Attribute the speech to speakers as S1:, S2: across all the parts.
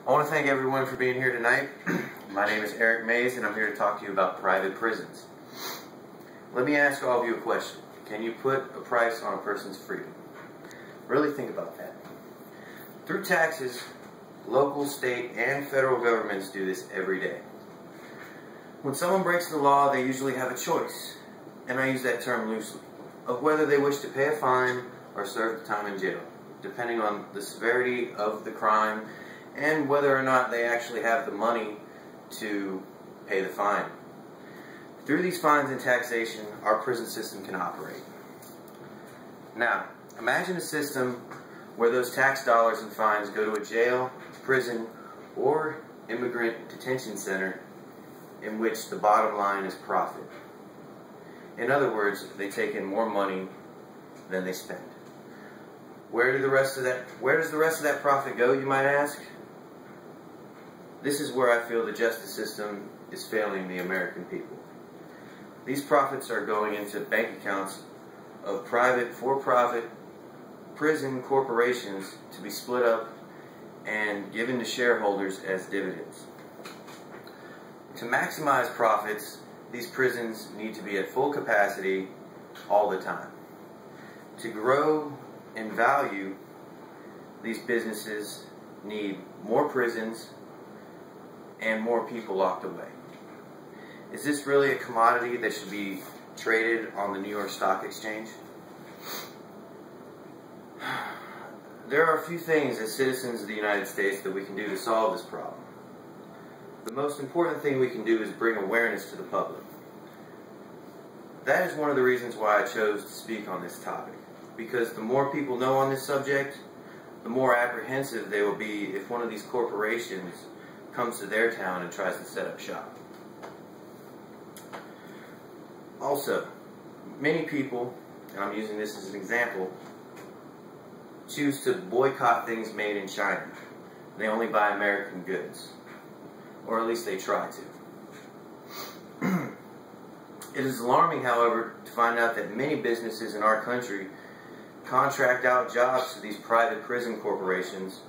S1: I want to thank everyone for being here tonight. My name is Eric Mays, and I'm here to talk to you about private prisons. Let me ask all of you a question. Can you put a price on a person's freedom? Really think about that. Through taxes, local, state, and federal governments do this every day. When someone breaks the law, they usually have a choice, and I use that term loosely, of whether they wish to pay a fine or serve time in jail, depending on the severity of the crime and whether or not they actually have the money to pay the fine. Through these fines and taxation, our prison system can operate. Now, imagine a system where those tax dollars and fines go to a jail, prison, or immigrant detention center in which the bottom line is profit. In other words, they take in more money than they spend. Where does the rest of that profit go, you might ask? This is where I feel the justice system is failing the American people. These profits are going into bank accounts of private, for-profit prison corporations to be split up and given to shareholders as dividends. To maximize profits, these prisons need to be at full capacity all the time. To grow in value, these businesses need more prisons and more people locked away. Is this really a commodity that should be traded on the New York Stock Exchange? There are a few things as citizens of the United States that we can do to solve this problem. The most important thing we can do is bring awareness to the public. That is one of the reasons why I chose to speak on this topic, because the more people know on this subject, the more apprehensive they will be if one of these corporations comes to their town and tries to set up shop. Also, many people, and I'm using this as an example, choose to boycott things made in China. They only buy American goods, or at least they try to. It is alarming, however, to find out that many businesses in our country contract out jobs to these private prison corporations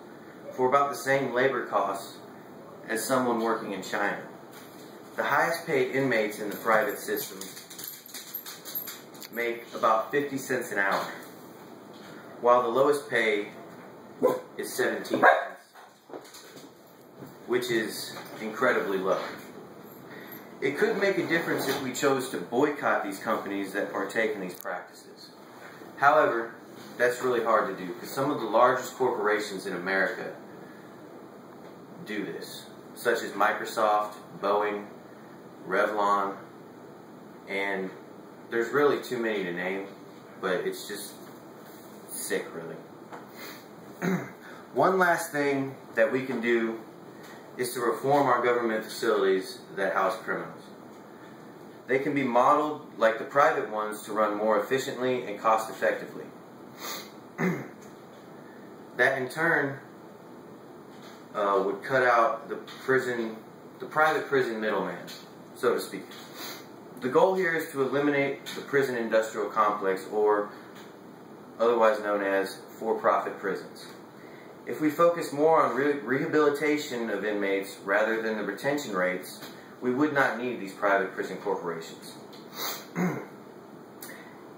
S1: for about the same labor costs as someone working in China. The highest paid inmates in the private system make about 50 cents an hour, while the lowest pay is 17 cents, which is incredibly low. It could make a difference if we chose to boycott these companies that partake in these practices. However, that's really hard to do because some of the largest corporations in America do this, such as Microsoft, Boeing, Revlon, and there's really too many to name, but it's just sick, really. One last thing that we can do is to reform our government facilities that house criminals. They can be modeled like the private ones to run more efficiently and cost effectively. That in turn would cut out the private prison middleman, so to speak. The goal here is to eliminate the prison industrial complex, or otherwise known as for-profit prisons. If we focus more on rehabilitation of inmates rather than the retention rates, we would not need these private prison corporations.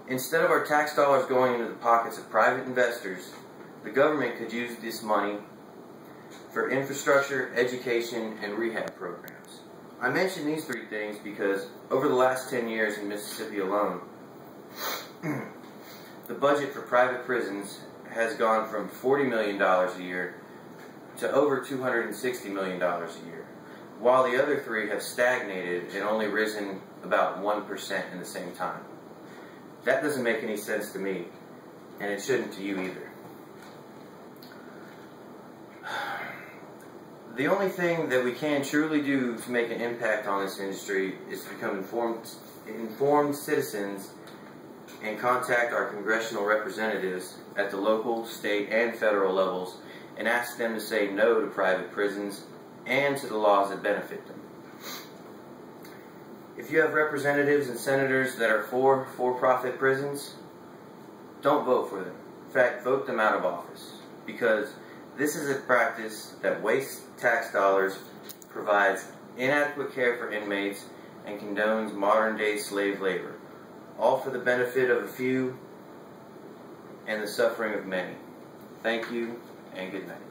S1: Instead of our tax dollars going into the pockets of private investors, the government could use this money for infrastructure, education, and rehab programs. I mention these three things because over the last 10 years in Mississippi alone, the budget for private prisons has gone from $40 million a year to over $260 million a year, while the other three have stagnated and only risen about 1% in the same time. That doesn't make any sense to me, and it shouldn't to you either. The only thing that we can truly do to make an impact on this industry is to become informed citizens and contact our congressional representatives at the local, state, and federal levels and ask them to say no to private prisons and to the laws that benefit them. If you have representatives and senators that are for-profit prisons, don't vote for them. In fact, vote them out of office, because This is a practice that wastes tax dollars, provides inadequate care for inmates, and condones modern-day slave labor, all for the benefit of a few and the suffering of many. Thank you, and good night.